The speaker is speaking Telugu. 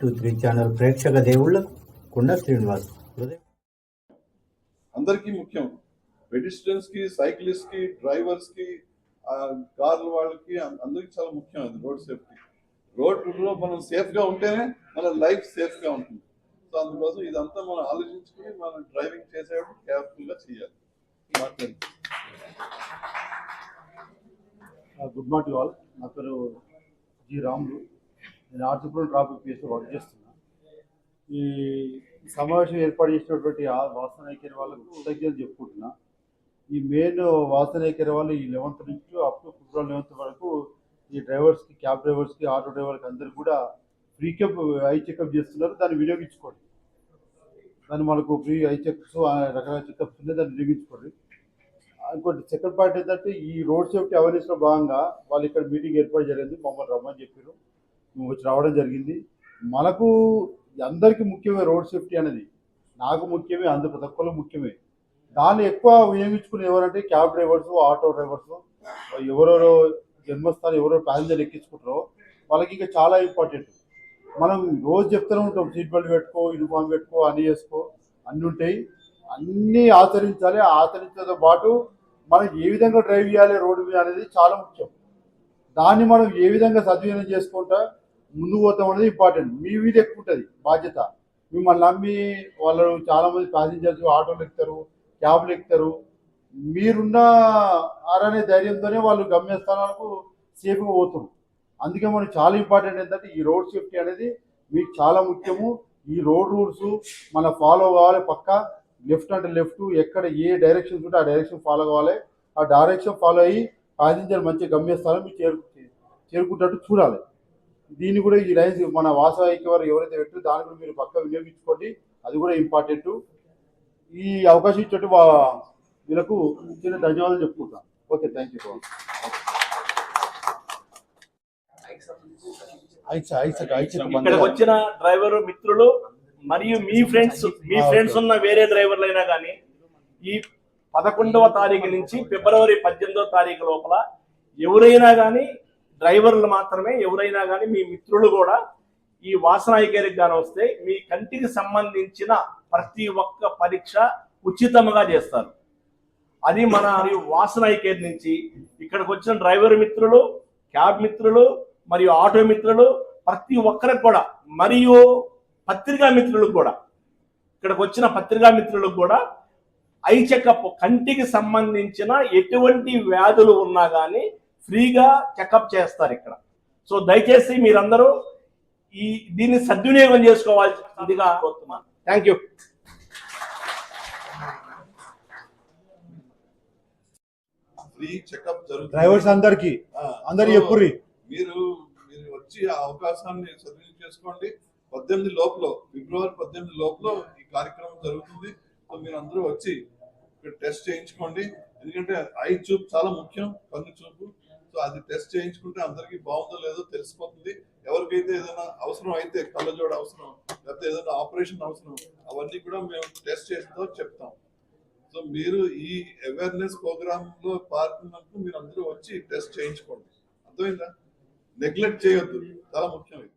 123 ఛానల్ ప్రేక్షక దేవుళ్ళకు కొండ శ్రీనివాస్ అందరికీ ముఖ్యం. పెడిస్ట్రియన్స్ కి, సైక్లిస్ట్ కి, డ్రైవర్స్ కి, కార్ల వాళ్ళకి అందరికీ చాలా ముఖ్యం అది రోడ్ సేఫ్టీ. రోడ్లో మనం సేఫ్ గా ఉంటేనే మన లైఫ్ సేఫ్ గా ఉంటుంది. సో అందుకోసం ఇదంతా మనం ఆలోచించుకుని మనం డ్రైవింగ్ చేసేటప్పుడు కేర్ఫుల్ గా చేయాలి. Good morning all. నా పేరు జి రాములు. నేను ఆర్టిపురం ట్రాఫిక్ కేసులో వర్క్ చేస్తున్నా. ఈ సమావేశం ఏర్పాటు చేసినటువంటి వాసనైక్యర వాళ్ళకు కృతజ్ఞతలు చెప్పుకుంటున్నా. ఈ మెయిన్ వాసనైక్యర వాళ్ళు ఈ 11th నుంచి అప్ టు ఫిబ్రవరి 11th వరకు ఈ డ్రైవర్స్కి, క్యాబ్ డ్రైవర్స్కి, ఆటో డ్రైవర్కి అందరికీ కూడా ఫ్రీ ఐ చెకప్ చేస్తున్నారు. దాన్ని వినియోగించుకోండి. దాన్ని మనకు ఫ్రీ ఐ చెకప్స్, రకరకాల చెకప్స్ ఉన్నాయి, దాన్ని వినియోగించుకోండి. ఇంకోటి సెకండ్ పాయింట్ ఏంటంటే ఈ రోడ్ సేఫ్టీ అవేర్నెస్లో భాగంగా వాళ్ళు ఇక్కడ మీటింగ్ ఏర్పాటు జరిగింది. మమ్మల్ని రమ్మని చెప్పారు, మేము వచ్చి రావడం జరిగింది. మనకు అందరికీ ముఖ్యమే రోడ్ సేఫ్టీ అనేది, నాకు ముఖ్యమే, అందరు ప్రతి ఒక్కరు ముఖ్యమే. దాన్ని ఎక్కువ వినియోగించుకుని ఎవరంటే క్యాబ్ డ్రైవర్స్, ఆటో డ్రైవర్స్, ఎవరెవరో జన్మస్థానం ఎవరో ప్యాసింజర్ ఎక్కించుకుంటారో వాళ్ళకి ఇంకా చాలా ఇంపార్టెంట్. మనం రోజు చెప్తూనే ఉంటాం, సీట్ బెల్ట్ పెట్టుకో, యూనిఫామ్ పెట్టుకో, అన్నీ చేసుకో, అన్నీ ఉంటాయి, అన్నీ ఆచరించాలి. ఆచరించడంతో పాటు మనం ఏ విధంగా డ్రైవ్ చేయాలి రోడ్డు మీద అనేది చాలా ముఖ్యం. దాన్ని మనం ఏ విధంగా సద్వినియోగం చేసుకుంటా ముందుకు పోతాం అనేది ఇంపార్టెంట్. మీ మీద ఎక్కువ ఉంటుంది బాధ్యత. మిమ్మల్ని నమ్మి వాళ్ళు చాలామంది ప్యాసింజర్స్ ఆటోలు ఎక్కుతారు, క్యాబ్లు ఎక్కుతారు. మీరున్న ఆరనే ధైర్యంతోనే వాళ్ళు గమ్యస్థానాలకు సేఫ్గా పోతారు. అందుకే మనకు చాలా ఇంపార్టెంట్ ఏంటంటే ఈ రోడ్ సేఫ్టీ అనేది మీకు చాలా ముఖ్యము. ఈ రోడ్ రూల్స్ మన ఫాలో కావాలి. పక్కా లెఫ్ట్ అంటే లెఫ్ట్, ఎక్కడ ఏ డైరెక్షన్స్ ఉంటే ఆ డైరెక్షన్ ఫాలో కావాలి. ఆ డైరెక్షన్ ఫాలో అయ్యి ప్యాసింజర్ మంచి గమ్యస్థానం మీరు చేరుకుంటట్టు చూడాలి. దీన్ని కూడా ఈ లైన్స్ మన వాసవైక్య వారు ఎవరైతే పెట్టారో దాన్ని కూడా మీరు పక్క వినియోగించుకోండి, అది కూడా ఇంపార్టెంట్. ఈ అవకాశం ఇచ్చేట్టు వీళ్ళకు చిన్న ధన్యవాదాలు చెప్పుకుంటాను. Okay, thank you. ఇక్కడికి వచ్చిన డ్రైవర్ మిత్రులు మరియు మీ ఫ్రెండ్స్ ఉన్న వేరే డ్రైవర్లు అయినా కానీ ఈ 11వ తారీఖు నుంచి ఫిబ్రవరి 18వ తారీఖు లోపల ఎవరైనా కానీ డ్రైవర్లు మాత్రమే, ఎవరైనా కానీ మీ మిత్రులు కూడా ఈ వాసనాయికేరికి గాని వస్తే మీ కంటికి సంబంధించిన ప్రతి ఒక్క పరీక్ష ఉచితంగా చేస్తారు. అది మన వాసనాయికేర్ నుంచి ఇక్కడికి వచ్చిన డ్రైవర్ మిత్రులు, క్యాబ్ మిత్రులు మరియు ఆటో మిత్రులు ప్రతి ఒక్కరికి కూడా, మరియు పత్రికా మిత్రులకు కూడా, ఇక్కడికి వచ్చిన పత్రికా మిత్రులకు కూడా ఐ చెకప్, కంటికి సంబంధించిన ఎటువంటి వ్యాధులు ఉన్నా కానీ ఫ్రీగా చెకప్ చేస్తారు ఇక్కడ. సో దయచేసి మీరందరూ దీన్ని సద్వినియోగం చేసుకోవాల్సిందిగా కోరుతున్నాను. Thank you. ఫ్రీ చెకప్ జరుగుతుంది డ్రైవర్స్ అందరికీ. ఎప్పుడు మీరు వచ్చి ఆ అవకాశాన్ని సద్వినియోగం చేసుకోండి. 18 లోపల, ఫిబ్రవరి 18 లోపల ఈ కార్యక్రమం జరుగుతుంది. సో మీరు అందరూ వచ్చి ఇక్కడ టెస్ట్ చేయించుకోండి. ఎందుకంటే ఐ చూపు చాలా ముఖ్యం, కన్ను చూపు. సో అది టెస్ట్ చేయించుకుంటే అందరికీ బాగుందో లేదో తెలిసిపోతుంది. ఎవరికైతే ఏదైనా అవసరం అయితే, కళ్ళజోడు అవసరం, లేకపోతే ఏదైనా ఆపరేషన్ అవసరం, అవన్నీ కూడా మేము టెస్ట్ చేస్తూ చెప్తాం. సో మీరు ఈ అవేర్నెస్ ప్రోగ్రామ్ లో పాల్గొన్నప్పుడు మీరు అందరూ వచ్చి టెస్ట్ చేయించుకోండి. అర్థమైందా? నెగ్లెక్ట్ చేయొద్దు, చాలా ముఖ్యం ఇది.